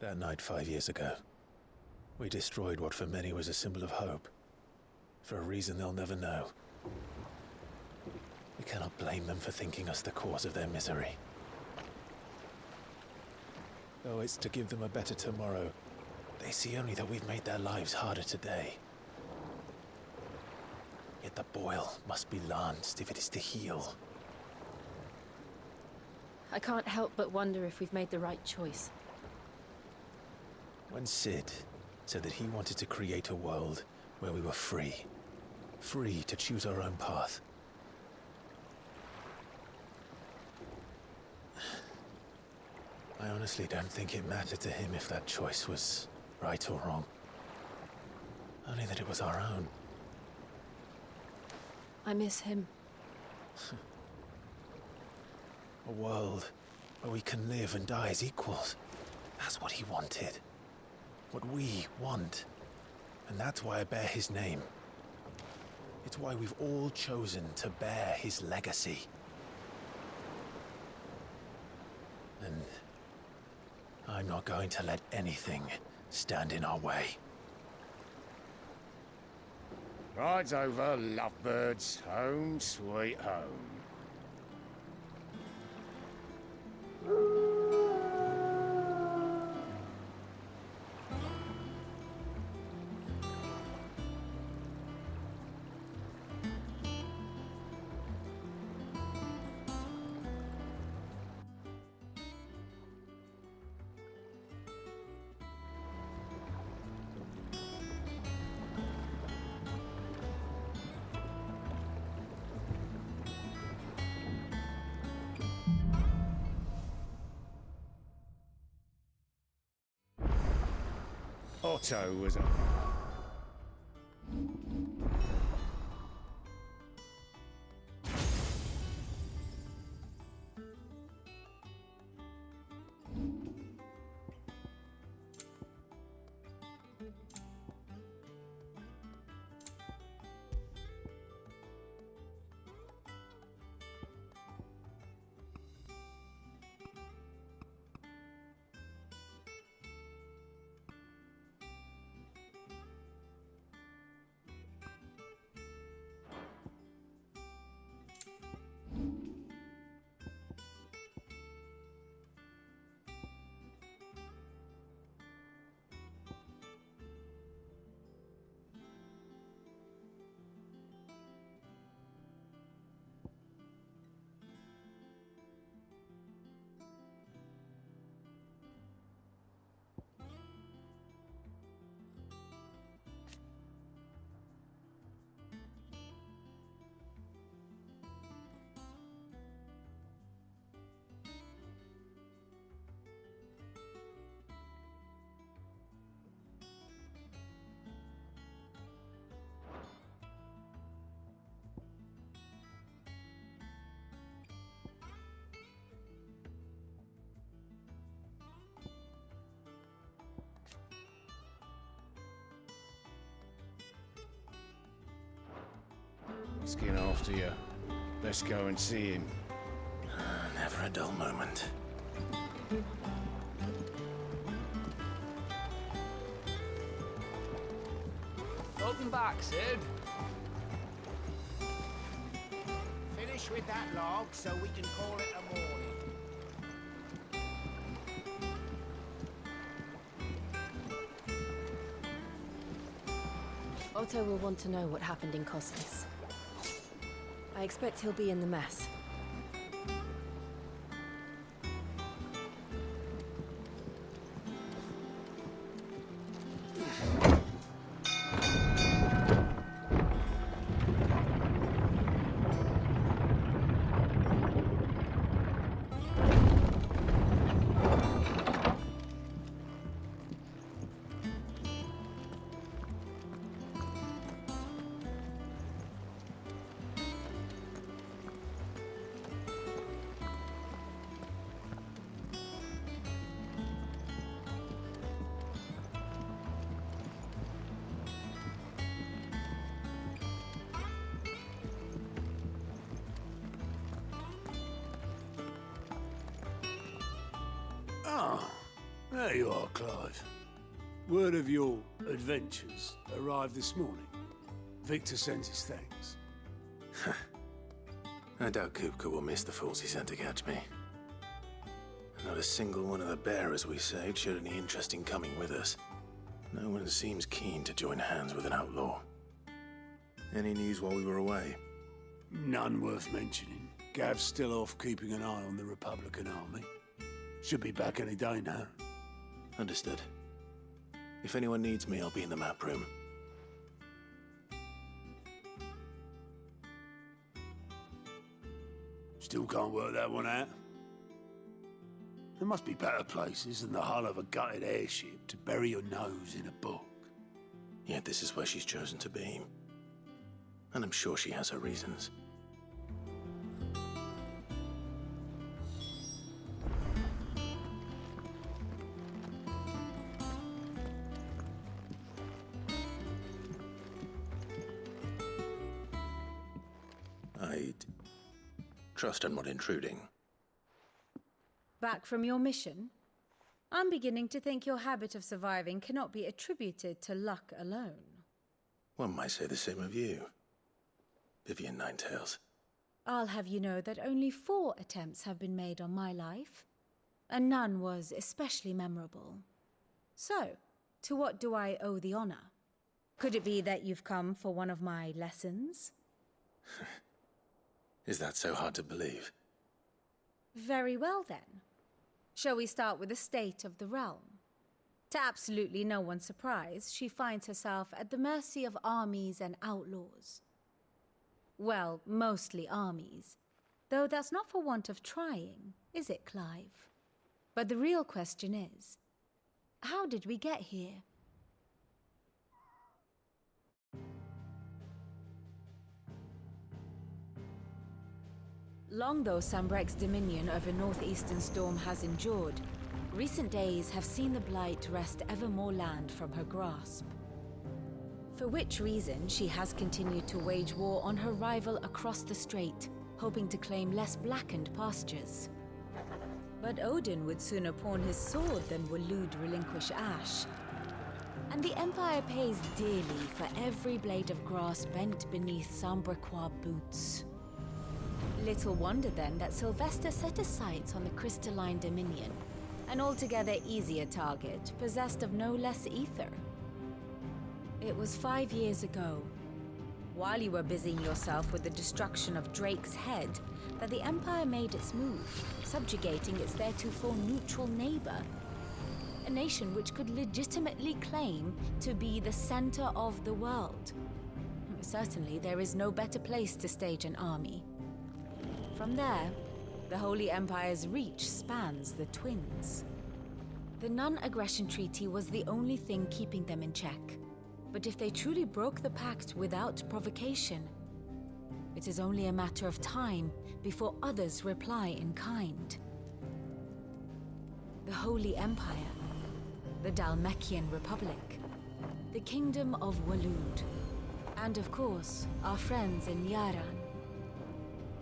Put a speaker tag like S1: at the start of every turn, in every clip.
S1: That night 5 years ago, we destroyed what for many was a symbol of hope. For a reason they'll never know. We cannot blame them for thinking us the cause of their misery. Though it's to give them a better tomorrow, they see only that we've made their lives harder today. Yet the boil must be lanced if it is to heal.
S2: I can't help but wonder if we've made the right choice.
S1: When Sid said that he wanted to create a world where we were free. Free to choose our own path. I honestly don't think it mattered to him if that choice was right or wrong. Only that it was our own.
S2: I miss him.
S1: A world where we can live and die as equals. That's what he wanted. What we want. And that's why I bear his name. It's why we've all chosen to bear his legacy. And I'm not going to let anything stand in our way.
S3: Rides over, lovebirds, home sweet home. Otto was a... Skin after you. Let's go and see him.
S1: Never a dull moment.
S4: Welcome back, Sid.
S5: Finish with that log so we can call it a morning.
S2: Otto will want to know what happened in Costas. I expect he'll be in the mess.
S1: Oh,
S6: There you are, Clive. Word of your adventures arrived this morning. Victor sends his thanks.
S1: I doubt Kupka will miss the fools he sent to catch me. Not a single one of the bearers we saved showed any interest in coming with us. No one seems keen to join hands with an outlaw. Any news while we were away?
S6: None worth mentioning. Gav's still off keeping an eye on the Republican army. Should be back any day now.
S1: Understood. If anyone needs me, I'll be in the map room.
S6: Still can't work that one out. There must be better places than the hull of a gutted airship to bury your nose in a book.
S1: Yet this is where she's chosen to be. And I'm sure she has her reasons. I'd trust I'm not intruding.
S7: Back from your mission? I'm beginning to think your habit of surviving cannot be attributed to luck alone.
S1: One might say the same of you, Vivian Ninetails.
S7: I'll have you know that only 4 attempts have been made on my life, and none was especially memorable. So, to what do I owe the honor? Could it be that you've come for one of my lessons?
S1: Is that so hard to believe?
S7: Very well then. Shall we start with the state of the realm? To absolutely no one's surprise, she finds herself at the mercy of armies and outlaws. Well, mostly armies. Though that's not for want of trying, is it, Clive? But the real question is, how did we get here? Long though Sambrek's dominion over northeastern Storm has endured, recent days have seen the Blight wrest ever more land from her grasp. For which reason she has continued to wage war on her rival across the strait, hoping to claim less blackened pastures. But Odin would sooner pawn his sword than Waloed relinquish Ash. And the Empire pays dearly for every blade of grass bent beneath Sambrequois boots. Little wonder then that Sylvester set his sights on the crystalline dominion, an altogether easier target, possessed of no less ether. It was 5 years ago, while you were busying yourself with the destruction of Drake's head, that the Empire made its move, subjugating its theretofore neutral neighbor. A nation which could legitimately claim to be the center of the world. Certainly, there is no better place to stage an army. From there, the Holy Empire's reach spans the Twins. The non-aggression treaty was the only thing keeping them in check. But if they truly broke the pact without provocation, it is only a matter of time before others reply in kind. The Holy Empire, the Dhalmekian Republic, the Kingdom of Waloed, and of course, our friends in Yaran.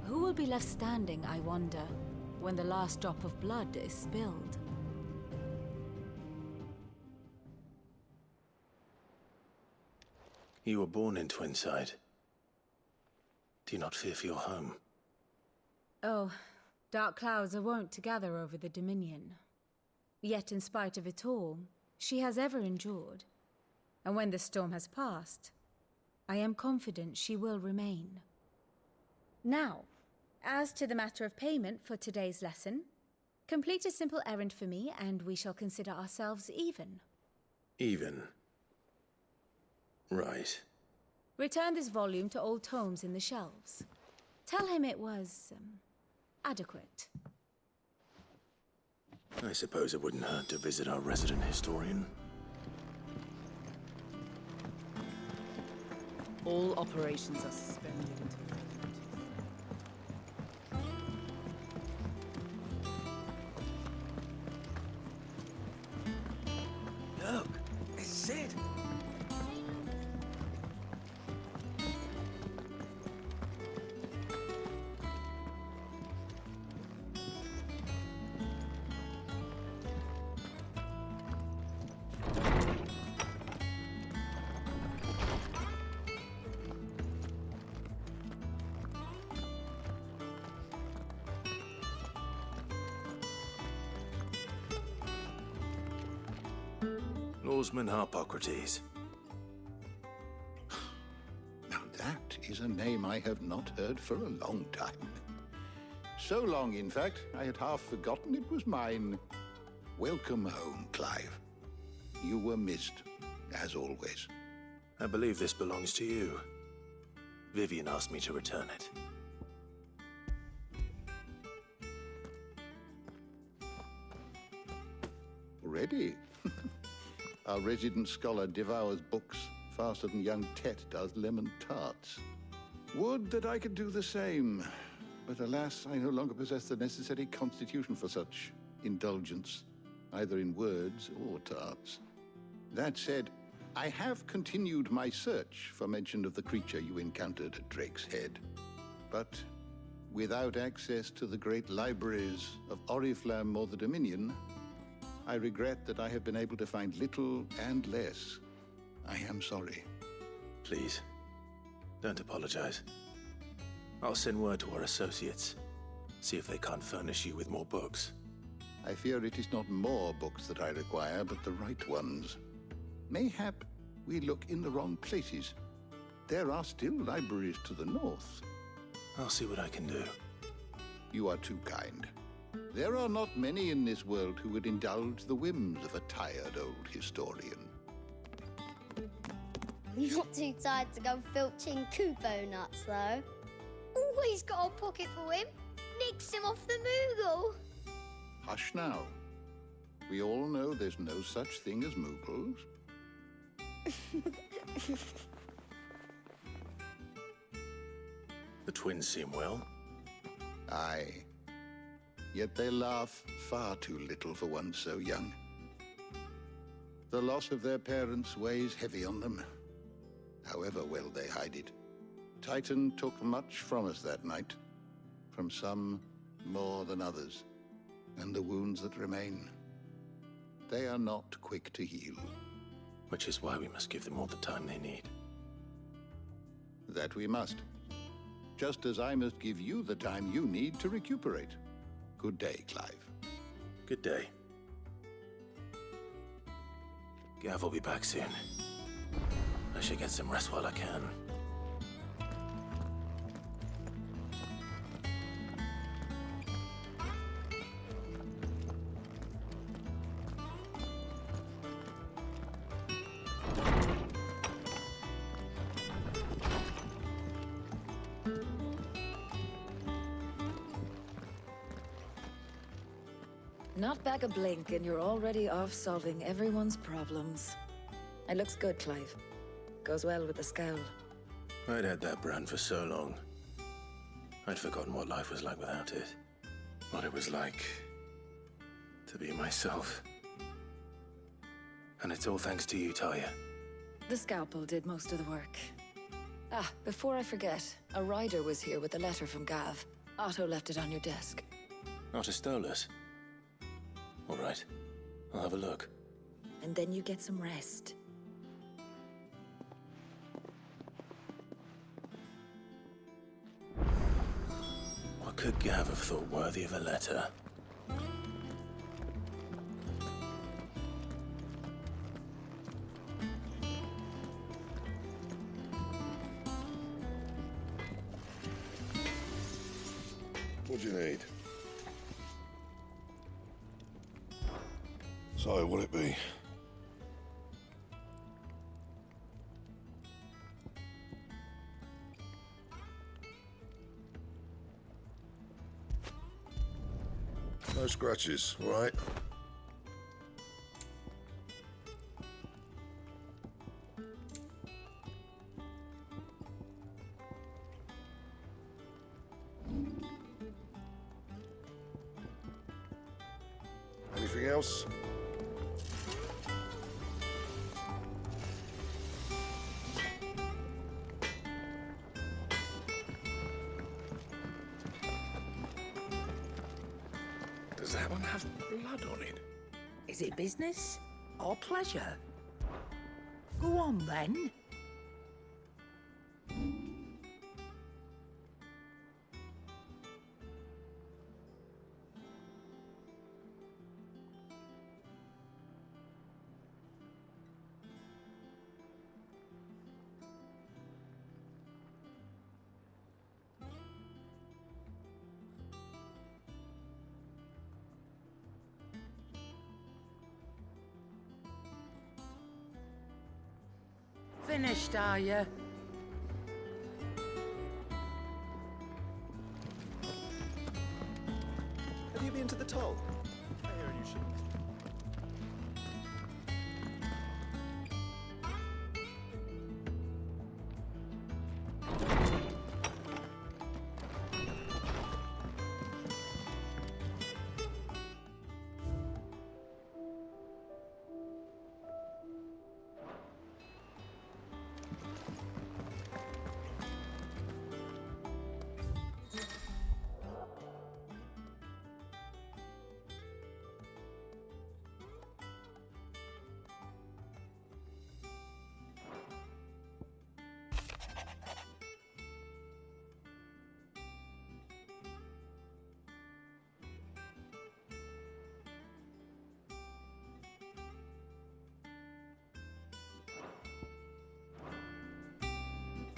S7: Who will be left standing, I wonder, when the last drop of blood is spilled?
S1: You were born in Twinside. Do you not fear for your home?
S7: Oh, dark clouds are wont to gather over the Dominion. Yet in spite of it all, she has ever endured. And when the storm has passed, I am confident she will remain. Now, as to the matter of payment for today's lesson, complete a simple errand for me and we shall consider ourselves even.
S1: Even? Right.
S7: Return this volume to old tomes in the shelves. Tell him it was, adequate.
S1: I suppose it wouldn't hurt to visit our resident historian.
S4: All operations are suspended until further notice.
S1: Look, it's Sid. Oarsman Harpocrates.
S8: Now that is a name I have not heard for a long time. So long, in fact, I had half forgotten it was mine. Welcome home, Clive. You were missed, as always.
S1: I believe this belongs to you. Vivian asked me to return it.
S8: Already? Our resident scholar devours books faster than young Tet does lemon tarts. Would that I could do the same. But alas, I no longer possess the necessary constitution for such indulgence, either in words or tarts. That said, I have continued my search for mention of the creature you encountered at Drake's Head. But without access to the great libraries of Oriflamme or the Dominion, I regret that I have been able to find little and less. I am sorry.
S1: Please, don't apologize. I'll send word to our associates. See if they can't furnish you with more books.
S8: I fear it is not more books that I require, but the right ones. Mayhap we look in the wrong places. There are still libraries to the north.
S1: I'll see what I can do.
S8: You are too kind. There are not many in this world who would indulge the whims of a tired old historian.
S9: Not too tired to go filching Kupo nuts, though. Always got a pocket for him. Nicks him off the Moogle.
S8: Hush now. We all know there's no such thing as Moogles.
S1: The twins seem well.
S8: Aye. Yet they laugh far too little for one so young. The loss of their parents weighs heavy on them, however well they hide it. Titan took much from us that night, from some more than others, and the wounds that remain, they are not quick to heal.
S1: Which is why we must give them all the time they need.
S8: That we must. Just as I must give you the time you need to recuperate. Good day, Clive.
S1: Good day. Gav will be back soon. I should get some rest while I can.
S7: Not back a blink and you're already off solving everyone's problems. It looks good, Clive. Goes well with the scowl.
S1: I'd had that brand for so long. I'd forgotten what life was like without it. What it was like to be myself. And it's all thanks to you, Talia.
S7: The scalpel did most of the work. Ah, before I forget, a rider was here with a letter from Gav. Otto left it on your desk.
S1: Not a Stolas. All right, I'll have a look.
S7: And then you get some rest.
S1: What could Gav have thought worthy of a letter?
S10: What do you need? So, what'll it be? No scratches, all right? Anything else?
S3: Does that one have blood on it?
S5: Is it business or pleasure? Go on, then. Finished, are you?
S1: Have you been to the toll? I hear a new ship.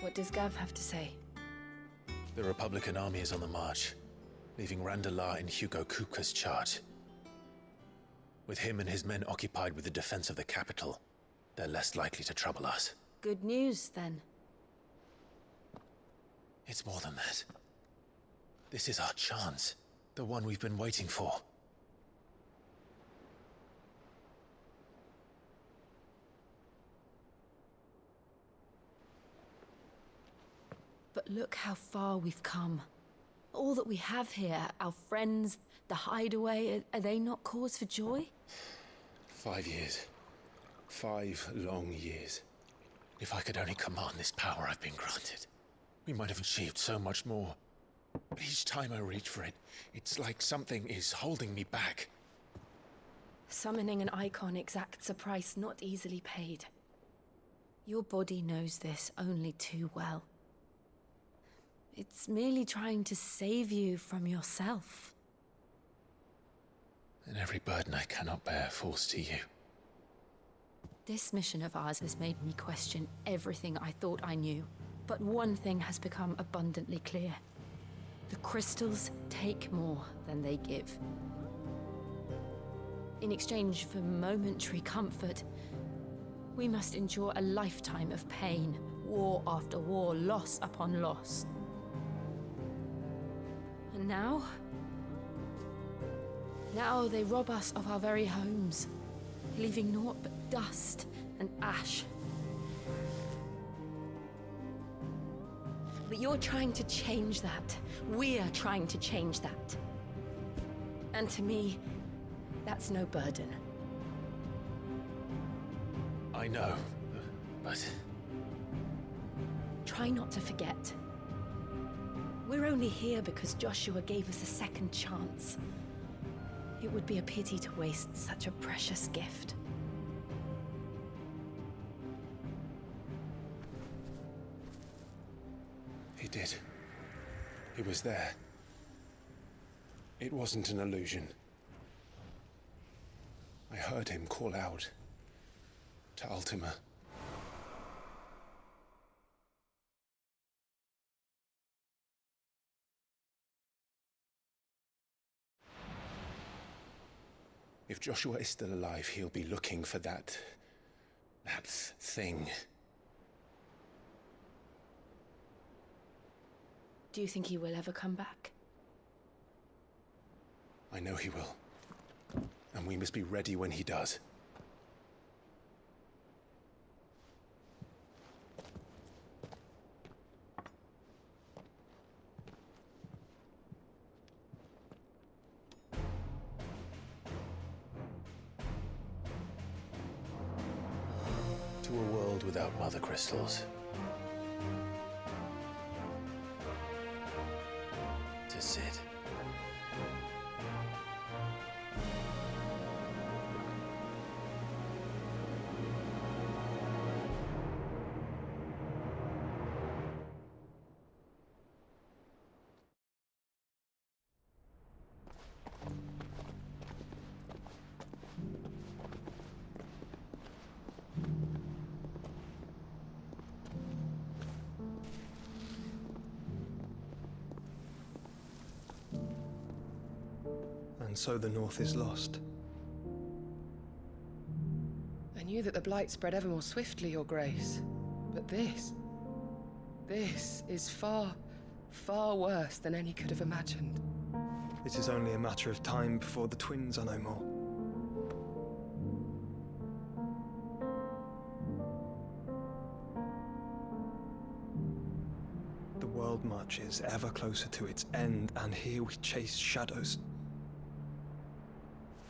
S2: What does Gav have to say?
S1: The Republican army is on the march, leaving Randalar in Hugo Kuka's charge. With him and his men occupied with the defense of the capital, they're less likely to trouble us.
S2: Good news, then.
S1: It's more than that. This is our chance, the one we've been waiting for.
S2: But look how far we've come. All that we have here, our friends, the hideaway, are they not cause for joy?
S1: 5 years. 5 long years. If I could only command this power I've been granted, we might have achieved so much more. But each time I reach for it, it's like something is holding me back.
S2: Summoning an Eikon exacts a price not easily paid. Your body knows this only too well. It's merely trying to save you from yourself.
S1: And every burden I cannot bear falls to you.
S2: This mission of ours has made me question everything I thought I knew. But one thing has become abundantly clear. The crystals take more than they give. In exchange for momentary comfort, we must endure a lifetime of pain, war after war, loss upon loss. And now they rob us of our very homes, leaving naught but dust and ash. But you're trying to change that. We're trying to change that. And to me, that's no burden.
S1: I know, but...
S2: Try not to forget. We're only here because Joshua gave us a second chance. It would be a pity to waste such a precious gift.
S1: He did. He was there. It wasn't an illusion. I heard him call out to Ultima. If Joshua is still alive, he'll be looking for that thing.
S2: Do you think he will ever come back?
S1: I know he will. And we must be ready when he does. To a world without mother crystals. To Sid.
S11: And so the North is lost.
S4: I knew that the Blight spread ever more swiftly, Your Grace.
S12: But this is far, far worse than any could have imagined.
S11: It is only a matter of time before the twins are no more. The world marches ever closer to its end, and here we chase shadows.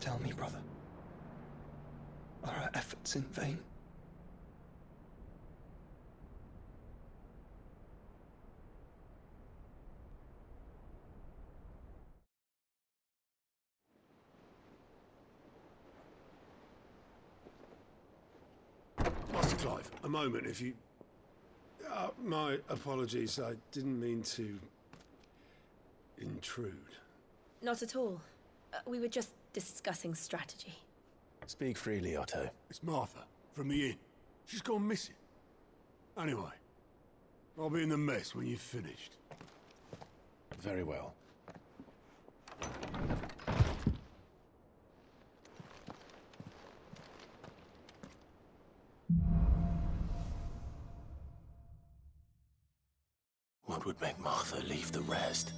S11: Tell me, brother, are our efforts in vain?
S6: Master Clive, a moment, if you... my apologies, I didn't mean to... intrude.
S2: Not at all. We were just discussing strategy.
S1: Speak freely, Otto.
S6: It's Martha, from the inn. She's gone missing. Anyway, I'll be in the mess when you've finished.
S1: Very well. What would make Martha leave the rest?